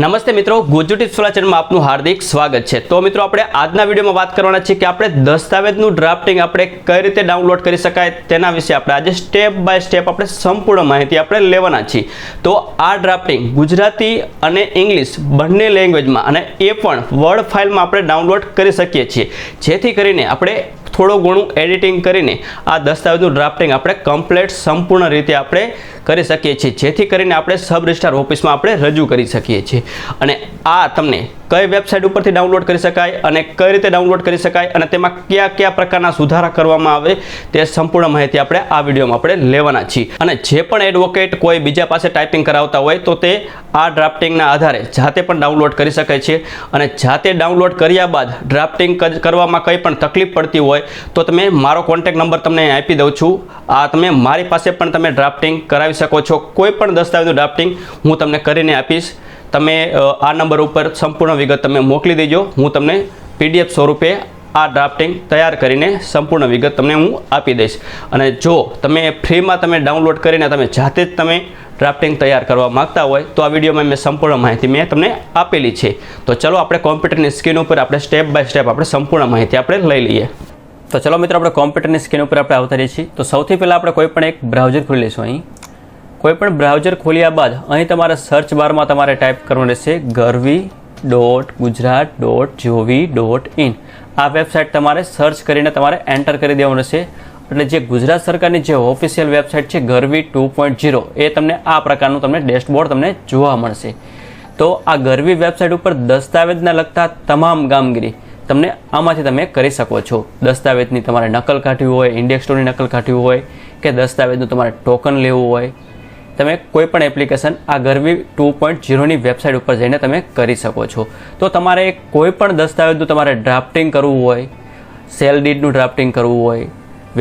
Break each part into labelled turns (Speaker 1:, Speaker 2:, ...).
Speaker 1: નમસ્તે મિત્રો, ગુજ્જુ ટિપ્સ વાળા ચેનલમાં આપનું હાર્દિક સ્વાગત છે। તો મિત્રો આપણે આજના વિડીયોમાં વાત કરવાના છે કે આપણે દસ્તાવેજનું ડ્રાફ્ટિંગ આપણે કઈ રીતે ડાઉનલોડ કરી શકાય તેના વિશે આપણે આજે સ્ટેપ બાય સ્ટેપ આપણે સંપૂર્ણ માહિતી આપણે લેવાના છીએ। તો આ ડ્રાફ્ટિંગ ગુજરાતી અને ઇંગ્લિશ બંને લેંગ્વેજમાં અને એ પણ વર્ડ ફાઇલમાં આપણે ડાઉનલોડ કરી શકીએ છીએ, જેથી કરીને આપણે થોડું ઘણું એડિટિંગ કરીને આ દસ્તાવેજનું ડ્રાફ્ટિંગ આપણે કમ્પ્લીટ સંપૂર્ણ રીતે આપણે કરી શકીએ છીએ, જેથી કરીને આપણે સબ રજિસ્ટ્રાર ઓફિસમાં આપણે રજૂ કરી શકીએ છીએ। અને આ તમને કઈ વેબસાઇટ ઉપરથી ડાઉનલોડ કરી શકાય અને કઈ રીતે ડાઉનલોડ કરી શકાય અને તેમાં કયા કયા પ્રકારના સુધારા કરવામાં આવે તે સંપૂર્ણ માહિતી આપણે આ વિડીયોમાં આપણે લેવાના છીએ। અને જે પણ એડવોકેટ કોઈ બીજા પાસે ટાઈપિંગ કરાવતા હોય તો તે આ ડ્રાફ્ટિંગના આધારે જાતે પણ ડાઉનલોડ કરી શકે છે। અને જાતે ડાઉનલોડ કર્યા બાદ ડ્રાફ્ટિંગ કરવામાં કંઈ પણ તકલીફ પડતી હોય તો તમે મારો કોન્ટેક્ટ નંબર તમને આપી દઉં છું। આ તમે મારી પાસે પણ તમે ડ્રાફ્ટિંગ કરાવી શકો છો। કોઈ પણ દસ્તાવેજનું ડ્રાફ્ટિંગ હું તમને કરીને આપીશ। તમે આ નંબર ઉપર સંપૂર્ણ વિગત તમે મોકલી દેજો, હું તમને PDF સ્વરૂપે આ ડ્રાફ્ટિંગ તૈયાર કરીને સંપૂર્ણ વિગત તમને હું આપી દઈશ। અને જો તમે ફ્રીમાં તમે ડાઉનલોડ કરીને તમે જાતે જ તમે ડ્રાફ્ટિંગ તૈયાર કરવા માગતા હોય તો આ વિડીયોમાં મેં સંપૂર્ણ માહિતી મેં તમને આપેલી છે। તો ચલો આપણે કોમ્પ્યુટરની સ્ક્રીન ઉપર આપણે સ્ટેપ બાય સ્ટેપ આપણે સંપૂર્ણ માહિતી આપણે લઈ લઈએ। તો ચલો મિત્રો, આપણે કોમ્પ્યુટરની સ્ક્રીન ઉપર આપણે આવતા રહીએ છીએ। તો સૌથી પહેલાં આપણે કોઈ પણ એક બ્રાઉઝર ખોલી લઈશું। અહીં કોઈપણ બ્રાઉઝર ખોલ્યા બાદ અહીં તમારે સર્ચ બારમાં તમારે ટાઈપ કરવાનું રહેશે garvi.gujarat.gov.in। આ વેબસાઇટ તમારે સર્ચ કરીને તમારે એન્ટર કરી દેવાનું રહેશે। એટલે જે ગુજરાત સરકારની જે ઓફિશિયલ વેબસાઇટ છે ગરવી 2.0 એ તમને આ પ્રકારનું તમને ડેશબોર્ડ તમને જોવા મળશે। તો આ ગરવી વેબસાઇટ ઉપર દસ્તાવેજના લગતા તમામ કામગીરી તમને આમાંથી તમે કરી શકો છો। દસ્તાવેજની તમારે નકલ કાઢવી હોય, ઇન્ડેક્સ સ્ટોરની નકલ કાઢવી હોય કે દસ્તાવેજનું તમારે ટોકન લેવું હોય, તમે કોઈ પણ એપ્લિકેશન આ ગરવી 2.0ની વેબસાઇટ ઉપર જઈને તમે કરી શકો છો। તો તમારે કોઈ પણ દસ્તાવેજનું તમારે ડ્રાફ્ટિંગ કરવું હોય, સેલ ડીડનું ડ્રાફ્ટિંગ કરવું હોય,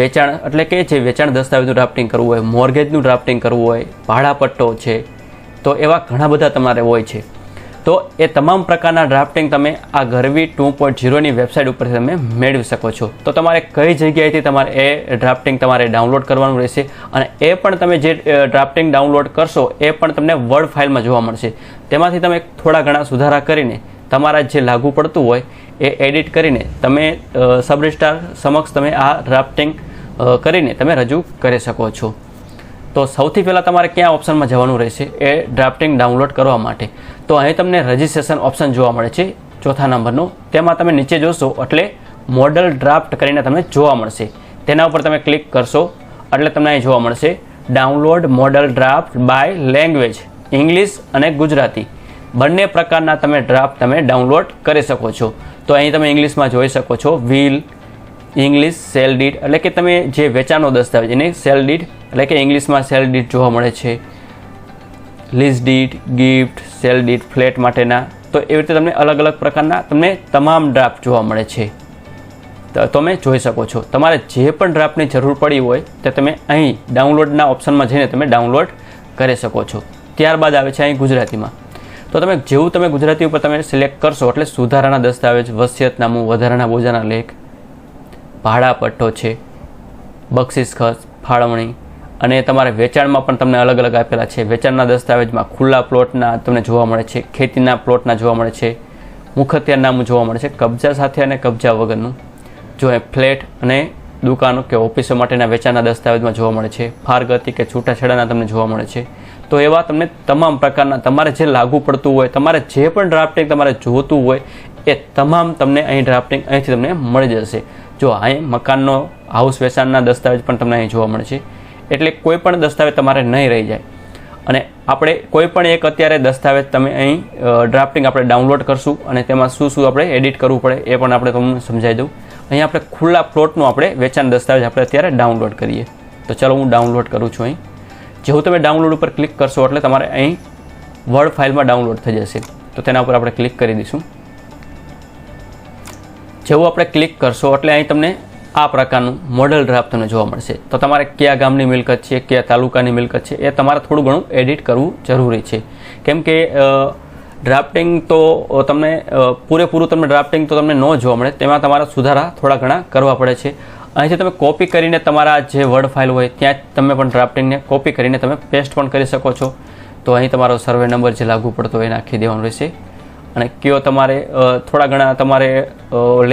Speaker 1: વેચાણ એટલે કે જે વેચાણ દસ્તાવેજનું ડ્રાફ્ટિંગ કરવું હોય, મોર્ગેજનું ડ્રાફ્ટિંગ કરવું હોય, ભાડાપટ્ટો છે, તો એવા ઘણા બધા તમારે હોય છે। તો એ તમામ પ્રકારના ડ્રાફ્ટિંગ તમે આ ગરવી 2.0ની વેબસાઇટ ઉપરથી તમે મેળવી શકો છો। તો તમારે કઈ જગ્યાએથી તમારે એ ડ્રાફ્ટિંગ તમારે ડાઉનલોડ કરવાનું રહેશે અને એ પણ તમે જે ડ્રાફ્ટિંગ ડાઉનલોડ કરશો એ પણ તમને વર્ડ ફાઇલમાં જોવા મળશે। તેમાંથી તમે થોડા ઘણા સુધારા કરીને તમારા જે લાગુ પડતું હોય એ એડિટ કરીને તમે સબ રજિસ્ટ્રાર સમક્ષ તમે આ ડ્રાફ્ટિંગ કરીને તમે રજૂ કરી શકો છો। તો સૌથી પહેલાં તમારે ક્યાં ઓપ્શનમાં જવાનું રહેશે એ ડ્રાફ્ટિંગ ડાઉનલોડ કરવા માટે? તો અહીં તમને રજિસ્ટ્રેશન ઓપ્શન જોવા મળે છે ચોથા નંબરનું। તેમાં તમે નીચે જોશો એટલે મોડલ ડ્રાફ્ટ કરીને તમને જોવા મળશે। તેના ઉપર તમે ક્લિક કરશો એટલે તમને અહીં જોવા મળશે download model draft by language, English અને ગુજરાતી બંને પ્રકારના તમે ડ્રાફ્ટ તમે ડાઉનલોડ કરી શકો છો। તો અહીં તમે ઇંગ્લિશમાં જોઈ શકો છો વ્હીલ, ઇંગ્લિશ સેલ ડીડ એટલે કે તમે જે વેચાણનો દસ્તાવેજ એને સેલ ડીડ એટલે કે ઇંગ્લિશમાં સેલ ડીડ જોવા મળે છે, lease did, gift, cell did flat માટેના। તો એવી રીતે તમને અલગ અલગ પ્રકારના તમને તમામ ડ્રાફ્ટ જોવા મળે છે, તો તમે જોઈ શકો છો। તમારે જે પણ ડ્રાફ્ટની જરૂર પડી હોય તે તમે અહીં ડાઉનલોડના ઓપ્શનમાં જઈને તમે ડાઉનલોડ કરી શકો છો। ત્યારબાદ આવે છે અહીં ગુજરાતીમાં। તો તમે જેવું તમે ગુજરાતી ઉપર તમે સિલેક્ટ કરશો એટલે સુધારાના દસ્તાવેજ, વસિયતનામું, વધારાના બોજાના લેખ, ભાડાપટ્ટો છે, બક્ષિસ ખર્ચ, ફાળવણી અને તમારે વેચાણમાં પણ તમને અલગ અલગ આપેલા છે। વેચાણના દસ્તાવેજમાં ખુલ્લા પ્લોટના તમને જોવા મળે છે, ખેતીના પ્લોટના જોવા મળે છે, મુખત્યારનામું જોવા મળે છે, કબજા સાથે અને કબજા વગરનું, જો એ ફ્લેટ અને દુકાનો કે ઓફિસો માટેના વેચાણના દસ્તાવેજમાં જોવા મળે છે, ફારગતી કે છૂટાછેડાના તમને જોવા મળે છે। તો એવા તમને તમામ પ્રકારના તમારે જે લાગુ પડતું હોય, તમારે જે પણ ડ્રાફ્ટિંગ તમારે જોતું હોય એ તમામ તમને અહીં ડ્રાફ્ટિંગ અહીંથી તમને મળી જશે। જો અહીં મકાનનો હાઉસ વેચાણના દસ્તાવેજ પણ તમને અહીં જોવા મળે છે, એટલે કોઈ પણ દસ્તાવેજ તમારે નહીં રહી જાય। અને આપણે કોઈ પણ એક અત્યારે દસ્તાવેજ તમે અહીં ડ્રાફ્ટિંગ આપણે ડાઉનલોડ કરશું અને તેમાં શું શું આપણે એડિટ કરવું પડે એ પણ આપણે તમને સમજાવી દઉં। અહીં આપણે ખુલ્લા પ્લોટનું આપણે વેચાણ દસ્તાવેજ આપણે અત્યારે ડાઉનલોડ કરીએ। તો ચાલો હું ડાઉનલોડ કરું છું। અહીં જેવું તમે ડાઉનલોડ ઉપર ક્લિક કરશો એટલે તમારે અહીં વર્ડ ફાઇલમાં ડાઉનલોડ થઈ જશે। તો તેના ઉપર આપણે ક્લિક કરી દઈશું। જેવું આપણે ક્લિક કરશો એટલે અહીં તમને આ પ્રકારનું મોડલ ડ્રાફ્ટ તમને જોવા મળશે। તો તમારે કયા ગામની મિલકત છે, કયા તાલુકાની મિલકત છે એ તમારે થોડું ઘણું એડિટ કરવું જરૂરી છે, કેમ કે ડ્રાફ્ટિંગ તો તમને પૂરેપૂરું તમને ડ્રાફ્ટિંગ તો તમને ન જોવા મળે, તેમાં તમારા સુધારા થોડા ઘણા કરવા પડે છે। અહીંથી તમે કોપી કરીને તમારા જે વર્ડ ફાઇલ હોય ત્યાં તમે પણ ડ્રાફ્ટિંગને કોપી કરીને તમે પેસ્ટ પણ કરી શકો છો। તો અહીં તમારો સર્વે નંબર જે લાગુ પડતો હોય એ નાખી દેવાનો રહેશે. અને કયો તમારે થોડા ઘણા તમારે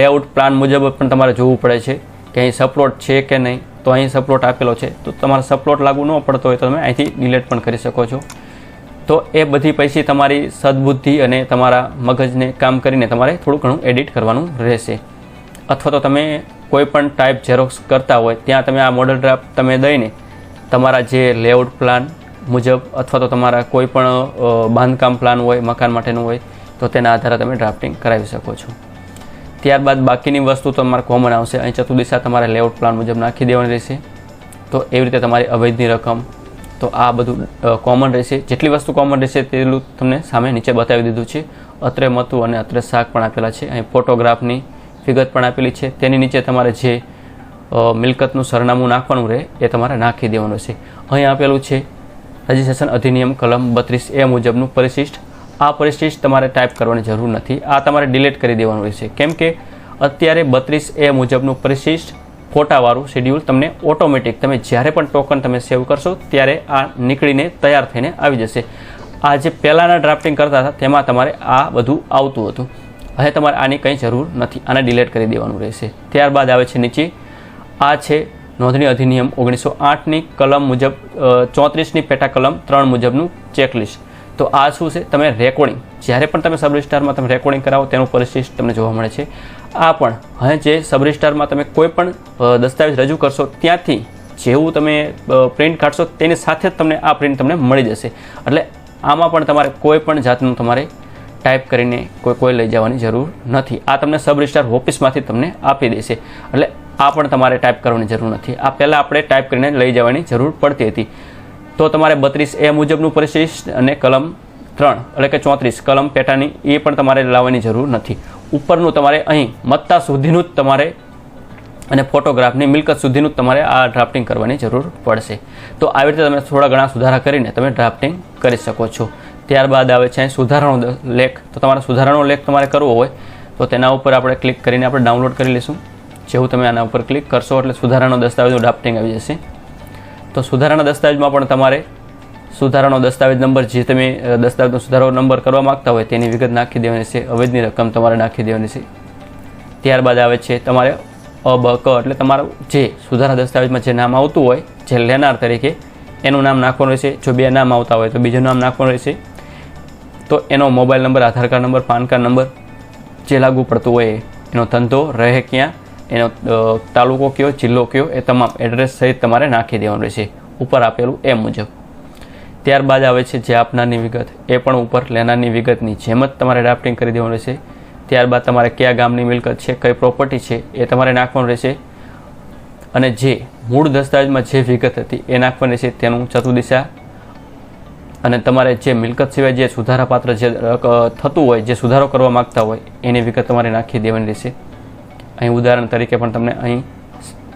Speaker 1: લેઆઉટ પ્લાન મુજબ પણ તમારે જોવું પડે છે કે અહીં સપ્લોટ છે કે નહીં. તો અહીં સપ્લોટ આપેલો છે, તો તમારે સપ્લોટ લાગુ ન પડતો હોય તો તમે અહીંથી ડિલીટ પણ કરી શકો છો. તો એ બધી પછી તમારી સદબુદ્ધિ અને તમારા મગજને કામ કરીને તમારે થોડું ઘણું એડિટ કરવાનું રહેશે. અથવા તો તમે કોઈ પણ ટાઈપ ઝેરોક્સ કરતા હોય ત્યાં તમે આ મોડલ ડ્રાફ્ટ તમે દઈને તમારા જે લેઆઉટ પ્લાન મુજબ અથવા તો તમારા કોઈ પણ બાંધકામ પ્લાન હોય મકાન માટેનું હોય તો તેના આધારે તમે ડ્રાફ્ટિંગ કરાવી શકો છો. ત્યારબાદ બાકીની વસ્તુ તમારે કોમન આવશે. અહીં ચતુર્દિશા તમારે લેઆઉટ પ્લાન મુજબ નાખી દેવાની રહેશે. તો એવી રીતે તમારી અવૈધની રકમ, તો આ બધું કોમન રહેશે. જેટલી વસ્તુ કોમન રહેશે તેટલું તમને સામે નીચે બતાવી દીધું છે. અત્રે મતું અને અત્રે શાક પણ આપેલા છે. અહીં ફોટોગ્રાફની વિગત પણ આપેલી છે. તેની નીચે તમારે જે મિલકતનું સરનામું નાખવાનું રહે એ તમારે નાખી દેવાનું છે. અહીં આપેલું છે રજિસ્ટ્રેશન અધિનિયમ કલમ 32A મુજબનું પરિશિષ્ટ. આ પરિશિષ્ટ તમારે ટાઈપ કરવાની જરૂર નથી. આ તમારે ડિલીટ કરી દેવાનું રહેશે. કેમ કે અત્યારે 32A મુજબનું પરિશિષ્ટ ફોટાવાળું શેડ્યુલ તમને ઓટોમેટિક તમે જ્યારે પણ ટોકન તમે સેવ કરશો ત્યારે આ નીકળીને તૈયાર થઈને આવી જશે. આ જે પહેલાંના ડ્રાફ્ટિંગ કરતા હતા તેમાં તમારે આ બધું આવતું હતું. હવે તમારે આની કંઈ જરૂર નથી. આને ડિલીટ કરી દેવાનું રહેશે. ત્યારબાદ આવે છે નીચે, આ છે નોંધણી અધિનિયમ 1908ની કલમ મુજબ 34ની પેટા કલમ 3 મુજબનું ચેકલિસ્ટ. તો આ શું છે? તમે રેકોર્ડિંગ જ્યારે પણ તમે સબ રજિસ્ટ્રારમાં તમે રેકોર્ડિંગ કરાવો તેનું પરિશિષ્ટ તમને જોવા મળે છે. આ પણ હવે જે સબ રજિસ્ટ્રારમાં તમે કોઈ પણ દસ્તાવેજ રજૂ કરશો ત્યાંથી જેવું તમે પ્રિન્ટ કાઢશો તેની સાથે જ તમને આ પ્રિન્ટ તમને મળી જશે. એટલે આમાં પણ તમારે કોઈ પણ જાતનું તમારે ટાઈપ કરીને કોઈ લઈ જવાની જરૂર નથી. આ તમને સબ રજિસ્ટ્રાર ઓફિસમાંથી તમને આપી દેશે. એટલે આ પણ તમારે ટાઈપ કરવાની જરૂર નથી. આ પહેલાં આપણે ટાઈપ કરીને લઈ જવાની જરૂર પડતી હતી. તો તમારે 32A મુજબનું પરિશિષ્ટ અને કલમ 3 એટલે કે 34 કલમ પેટાની એ પણ તમારે લાવવાની જરૂર નથી. ઉપરનું તમારે અહીં મત્તા સુધીનું જ તમારે અને ફોટોગ્રાફની મિલકત સુધીનું જ તમારે આ ડ્રાફ્ટિંગ કરવાની જરૂર પડશે. તો આવી રીતે તમે થોડા ઘણા સુધારા કરીને તમે ડ્રાફ્ટિંગ કરી શકો છો. ત્યારબાદ આવે છે સુધારણો લેખ. તો તમારે સુધારણો લેખ તમારે કરવો હોય તો તેના ઉપર આપણે ક્લિક કરીને આપણે ડાઉનલોડ કરી લઈશું. જેવું તમે આના ઉપર ક્લિક કરશો એટલે સુધારણો દસ્તાવેજનું ડ્રાફ્ટિંગ આવી જશે. તો સુધારણા દસ્તાવેજમાં પણ તમારે સુધારણો દસ્તાવેજ નંબર જે તમે દસ્તાવેજનો સુધારો નંબર કરવા માગતા હોય તેની વિગત નાખી દેવાની છે. અવૈધની રકમ તમારે નાખી દેવાની છે. ત્યારબાદ આવે છે તમારે અબક એટલે તમારું જે સુધારા દસ્તાવેજમાં જે નામ આવતું હોય જે લેનાર તરીકે એનું નામ નાખવાનું રહેશે. જો 2 નામ આવતા હોય તો બીજું નામ નાખવાનું રહેશે. તો એનો mobile number, Aadhaar card number, PAN card number જે લાગુ પડતું હોય, એનો ધંધો, રહે ક્યાં, એનો તાલુકો કયો, જિલ્લો કયો, એ તમામ એડ્રેસ સહિત તમારે નાખી દેવાનું રહેશે ઉપર આપેલું એ મુજબ. ત્યારબાદ આવે છે જે આપનારની વિગત, એ પણ ઉપર લેનારની વિગતની જેમ જ તમારે ડ્રાફ્ટિંગ કરી દેવાનું રહેશે. ત્યારબાદ તમારે કયા ગામની મિલકત છે, કઈ પ્રોપર્ટી છે એ તમારે નાખવાનું રહેશે. અને જે મૂળ દસ્તાવેજમાં જે વિગત હતી એ નાખવાની રહેશે તેનું ચતુર્દિશા. અને તમારે જે મિલકત સિવાય જે સુધારાપાત્ર જે થતું હોય, જે સુધારો કરવા માગતા હોય એની વિગત તમારે નાખી દેવાની રહેશે. અહીં ઉદાહરણ તરીકે પણ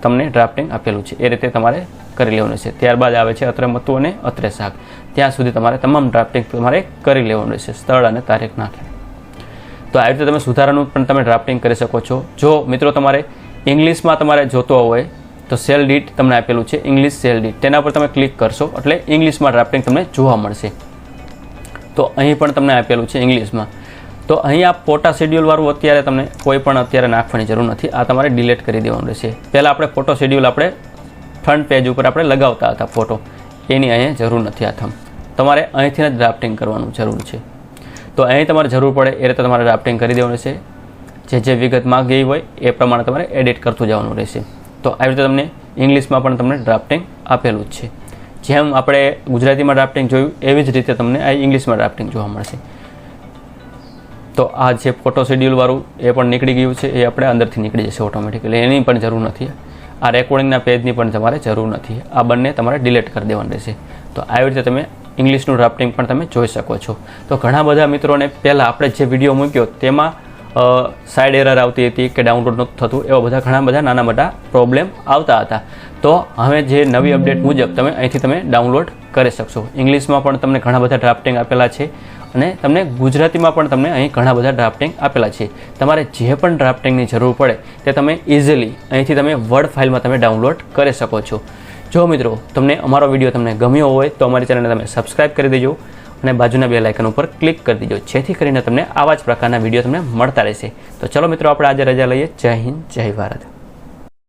Speaker 1: તમને ડ્રાફ્ટિંગ આપેલું છે એ રીતે તમારે કરી લેવાનું છે. ત્યારબાદ આવે છે અત્રે મતું અને અત્રે શાક. ત્યાં સુધી તમારે તમામ ડ્રાફ્ટિંગ તમારે કરી લેવાનું રહેશે સ્થળ અને તારીખ નાખી. તો આવી રીતે તમે સુધારાનું પણ તમે ડ્રાફ્ટિંગ કરી શકો છો. જો મિત્રો તમારે ઇંગ્લિશમાં તમારે જોતો હોય તો સેલ ડીટ તમને આપેલું છે, ઇંગ્લિશ સેલ ડીટ. તેના પર તમે ક્લિક કરશો એટલે ઇંગ્લિશમાં ડ્રાફ્ટિંગ તમને જોવા મળશે. તો અહીં પણ તમને આપેલું છે ઇંગ્લિશમાં. તો અહીં આ ફોટા શેડ્યુલવાળું અત્યારે તમને કોઈ પણ અત્યારે નાખવાની જરૂર નથી. આ તમારે ડિલીટ કરી દેવાનું રહેશે. પહેલાં આપણે ફોટો શેડ્યુલ આપણે ફ્રન્ટ પેજ ઉપર આપણે લગાવતા હતા ફોટો, એની અહીંયા જરૂર નથી. આ તમારે અહીંથી જ ડ્રાફ્ટિંગ કરવાનું જરૂર છે. તો અહીં તમારે જરૂર પડે એ રીતે તમારે ડ્રાફ્ટિંગ કરી દેવાનું રહેશે. જે વિગત માંગી હોય એ પ્રમાણે તમારે એડિટ કરતું જવાનું રહેશે. તો આવી રીતે તમને ઇંગ્લિશમાં પણ તમને ડ્રાફ્ટિંગ આપેલું જ છે. જેમ આપણે ગુજરાતીમાં ડ્રાફ્ટિંગ જોયું એવી જ રીતે તમને આ ઇંગ્લિશમાં ડ્રાફ્ટિંગ જોવા મળશે. તો આ જે ફોટો શેડ્યુલવાળું એ પણ નીકળી ગયું છે, એ આપણે અંદરથી નીકળી જશે ઓટોમેટિકલી. એની પણ જરૂર નથી. આ રેકોર્ડિંગના પેજની પણ તમારે જરૂર નથી. આ બંને તમારે ડિલીટ કરી દેવાનું રહેશે. તો આવી રીતે તમે ઇંગ્લિશનું ડ્રાફ્ટિંગ પણ તમે જોઈ શકો છો. તો ઘણા બધા મિત્રોને પહેલાં આપણે જે વિડીયો મૂક્યો તેમાં સાઇડ એરર આવતી હતી કે ડાઉનલોડ નહોતું થતું, એવા બધા ઘણા બધા નાના મોટા પ્રોબ્લેમ આવતા હતા. તો હવે જે નવી અપડેટ મુજબ તમે અહીંથી તમે ડાઉનલોડ કરી શકશો. ઇંગ્લિશમાં પણ તમને ઘણા બધા ડ્રાફ્ટિંગ આપેલા છે અને તમને ગુજરાતીમાં પણ તમને અહીં ઘણા બધા ડ્રાફ્ટિંગ આપેલા છે. તમારે જે પણ ડ્રાફ્ટિંગની જરૂર પડે તે તમે ઇઝીલી અહીંથી તમે વર્ડ ફાઇલમાં તમે ડાઉનલોડ કરી શકો છો. જો મિત્રો તમને અમારો વિડીયો તમને ગમ્યો હોય તો અમારી ચેનલને તમે સબસ્ક્રાઈબ કરી દેજો અને બાજુના બેલ આઇકન ઉપર ક્લિક કરી દેજો, જેથી કરીને તમને આવા જ પ્રકારના વિડીયો તમને મળતા રહેશે. તો ચલો મિત્રો, આપણે આજે રજા લઈએ. જય હિન્દ, જય ભારત.